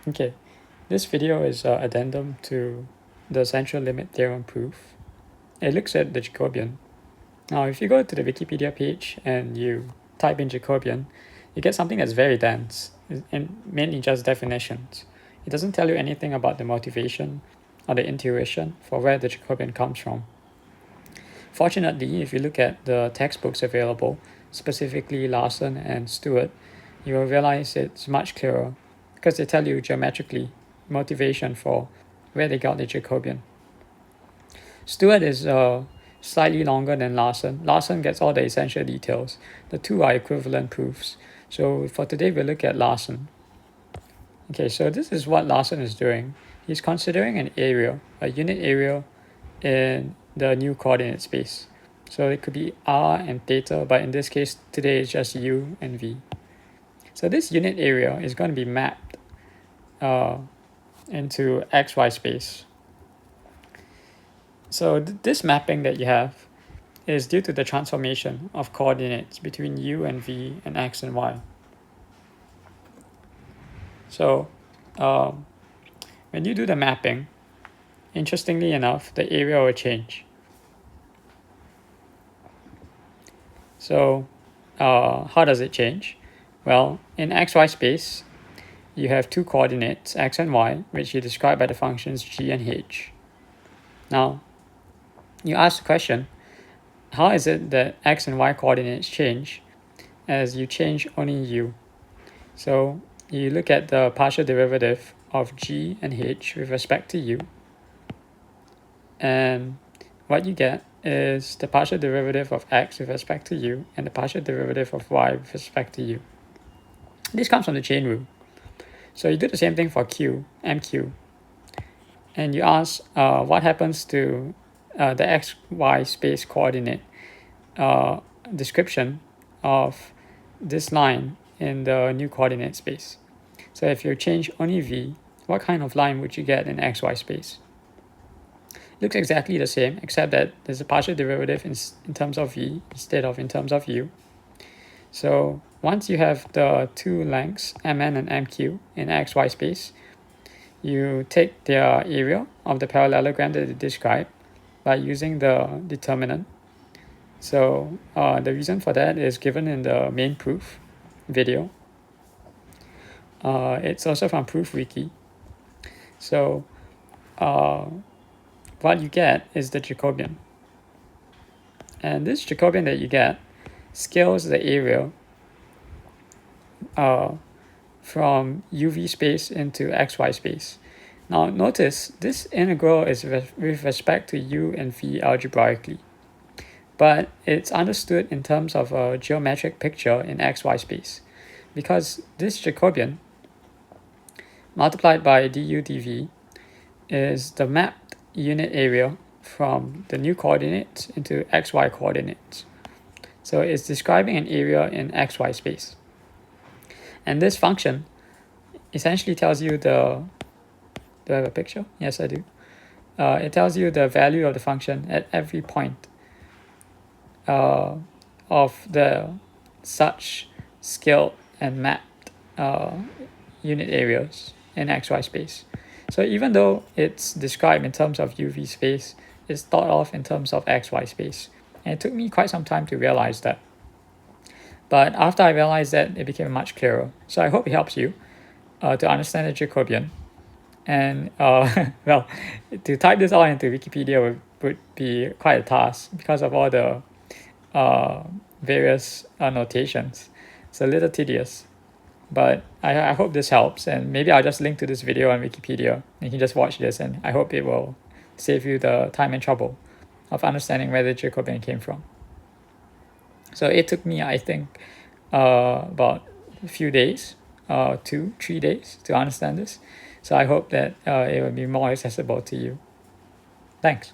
Okay, this video is addendum to the central limit theorem proof. It looks at the Jacobian. Now, if you go to the Wikipedia page and you type in Jacobian, you get something that's very dense and mainly just definitions. It doesn't tell you anything about the motivation or the intuition for where the Jacobian comes from. Fortunately, if you look at the textbooks available, specifically Larson and Stewart, you will realize it's much clearer because they tell you geometrically motivation for where they got the Jacobian. Stewart is slightly longer than Larson. Larson gets all the essential details. The two are equivalent proofs. So for today, we'll look at Larson. Okay, so this is what Larson is doing. He's considering an area, a unit area in the new coordinate space. So it could be r and theta, but in this case, today it's just u and v. So this unit area is going to be mapped into xy space. So this mapping that you have is due to the transformation of coordinates between u and v and x and y. So when you do the mapping, interestingly enough, the area will change. So how does it change? Well, in xy space, you have two coordinates, x and y, which you describe by the functions g and h. Now, you ask the question, how is it that x and y coordinates change as you change only u? So you look at the partial derivative of g and h with respect to u, and what you get is the partial derivative of x with respect to u and the partial derivative of y with respect to u. This comes from the chain rule. So you do the same thing for q, mq, and you ask what happens to the xy space coordinate description of this line in the new coordinate space. So if you change only v, what kind of line would you get in xy space? It looks exactly the same, except that there's a partial derivative in terms of v instead of in terms of u. So once you have the two lengths, mn and mq, in xy space, you take their area of the parallelogram that they describe by using the determinant. So the reason for that is given in the main proof video. It's also from Proof Wiki. So what you get is the Jacobian. And this Jacobian that you get scales the area from uv space into xy space. Now notice this integral is with respect to u and v algebraically, but it's understood in terms of a geometric picture in xy space, because this Jacobian multiplied by du dv is the mapped unit area from the new coordinates into xy coordinates. So it's describing an area in xy space. And this function essentially tells you do I have a picture? Yes, I do. It tells you the value of the function at every point of the such scaled and mapped unit areas in xy space. So even though it's described in terms of uv space, it's thought of in terms of xy space. And it took me quite some time to realize that. But after I realized that, it became much clearer. So I hope it helps you to understand the Jacobian. And well, to type this all into Wikipedia would be quite a task because of all the various notations. It's a little tedious. But I hope this helps, and maybe I'll just link to this video on Wikipedia and you can just watch this, and I hope it will save you the time and trouble of understanding where the Jacobian came from. So it took me, I think, about a few days, 2-3 days to understand this. So I hope that it will be more accessible to you. Thanks.